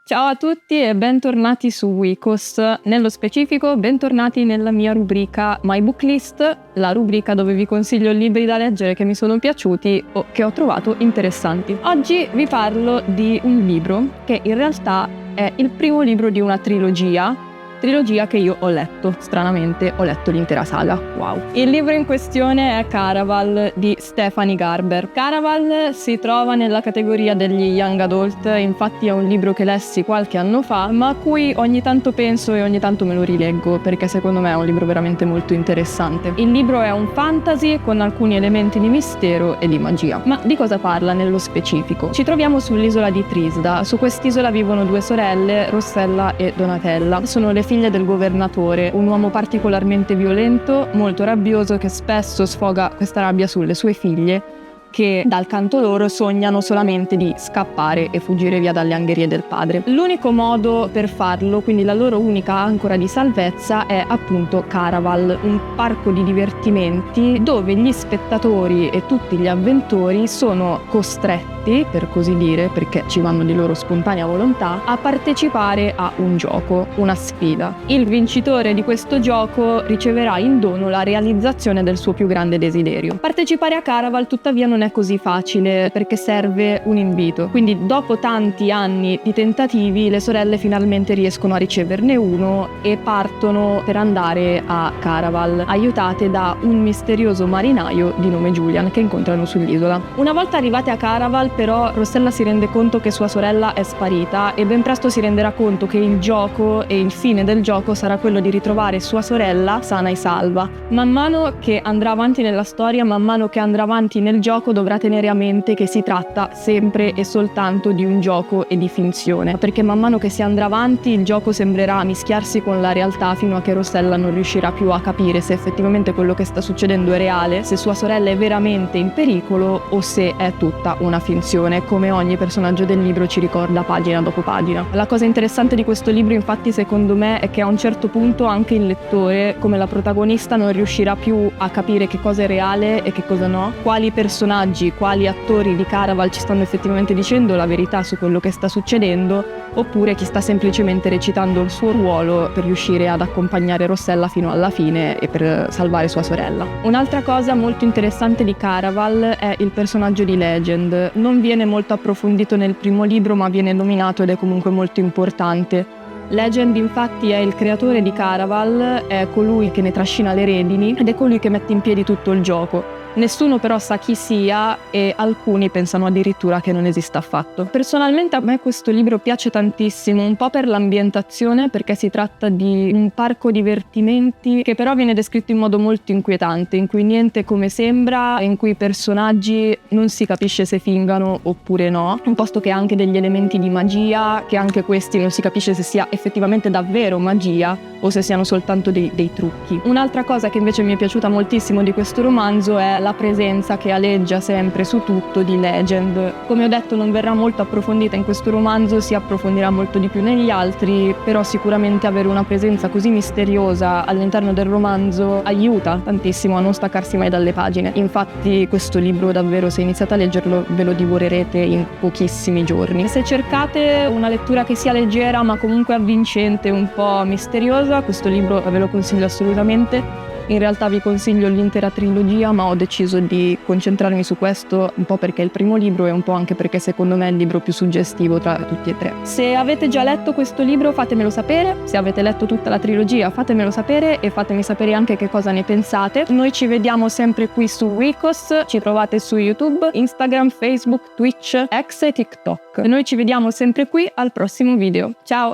Ciao a tutti e bentornati su Wikos. Nello specifico, bentornati nella mia rubrica My Book List, la rubrica dove vi consiglio libri da leggere che mi sono piaciuti o che ho trovato interessanti. Oggi vi parlo di un libro che in realtà è il primo libro di una trilogia che io ho letto. Stranamente ho letto l'intera saga. Wow. Il libro in questione è Caraval di Stephanie Garber. Caraval si trova nella categoria degli young adult, infatti è un libro che lessi qualche anno fa, ma a cui ogni tanto penso e ogni tanto me lo rileggo perché secondo me è un libro veramente molto interessante. Il libro è un fantasy con alcuni elementi di mistero e di magia. Ma di cosa parla nello specifico? Ci troviamo sull'isola di Trisda. Su quest'isola vivono due sorelle, Rossella e Donatella. Sono le figlie del governatore, un uomo particolarmente violento, molto rabbioso, che spesso sfoga questa rabbia sulle sue figlie, che dal canto loro sognano solamente di scappare e fuggire via dalle angherie del padre. L'unico modo per farlo, quindi la loro unica ancora di salvezza, è appunto Caraval, un parco di divertimenti dove gli spettatori e tutti gli avventori sono costretti, per così dire, perché ci vanno di loro spontanea volontà, a partecipare a un gioco, una sfida. Il vincitore di questo gioco riceverà in dono la realizzazione del suo più grande desiderio. Partecipare a Caraval tuttavia non è così facile perché serve un invito. Quindi dopo tanti anni di tentativi le sorelle finalmente riescono a riceverne uno e partono per andare a Caraval, aiutate da un misterioso marinaio di nome Julian che incontrano sull'isola. Una volta arrivate a Caraval però Rossella si rende conto che sua sorella è sparita e ben presto si renderà conto che il gioco e il fine del gioco sarà quello di ritrovare sua sorella sana e salva. Man mano che andrà avanti nella storia, man mano che andrà avanti nel gioco, dovrà tenere a mente che si tratta sempre e soltanto di un gioco e di finzione, perché man mano che si andrà avanti il gioco sembrerà mischiarsi con la realtà fino a che Rossella non riuscirà più a capire se effettivamente quello che sta succedendo è reale, se sua sorella è veramente in pericolo o se è tutta una finzione, come ogni personaggio del libro ci ricorda pagina dopo pagina. La cosa interessante di questo libro infatti secondo me è che a un certo punto anche il lettore, come la protagonista, non riuscirà più a capire che cosa è reale e che cosa no, quali personaggi, quali attori di Caraval ci stanno effettivamente dicendo la verità su quello che sta succedendo, oppure chi sta semplicemente recitando il suo ruolo per riuscire ad accompagnare Rossella fino alla fine e per salvare sua sorella. Un'altra cosa molto interessante di Caraval è il personaggio di Legend. Non viene molto approfondito nel primo libro, ma viene nominato ed è comunque molto importante. Legend infatti è il creatore di Caraval, è colui che ne trascina le redini ed è colui che mette in piedi tutto il gioco. Nessuno però sa chi sia e alcuni pensano addirittura che non esista affatto. Personalmente a me questo libro piace tantissimo, un po' per l'ambientazione, perché si tratta di un parco divertimenti che però viene descritto in modo molto inquietante, in cui niente è come sembra, in cui i personaggi non si capisce se fingano oppure no, un posto che ha anche degli elementi di magia, che anche questi non si capisce se sia effettivamente davvero magia o se siano soltanto dei trucchi. Un'altra cosa che invece mi è piaciuta moltissimo di questo romanzo è la presenza che aleggia sempre su tutto di Legend. Come ho detto non verrà molto approfondita in questo romanzo, si approfondirà molto di più negli altri, però sicuramente avere una presenza così misteriosa all'interno del romanzo aiuta tantissimo a non staccarsi mai dalle pagine. Infatti questo libro davvero, se iniziate a leggerlo, ve lo divorerete in pochissimi giorni. Se cercate una lettura che sia leggera ma comunque avvincente, un po' misteriosa, questo libro ve lo consiglio assolutamente. In realtà vi consiglio l'intera trilogia, ma ho deciso di concentrarmi su questo un po' perché è il primo libro e un po' anche perché secondo me è il libro più suggestivo tra tutti e tre. Se avete già letto questo libro fatemelo sapere, se avete letto tutta la trilogia fatemelo sapere e fatemi sapere anche che cosa ne pensate. Noi ci vediamo sempre qui su Wikos, ci trovate su YouTube, Instagram, Facebook, Twitch, X e TikTok. Noi ci vediamo sempre qui al prossimo video. Ciao!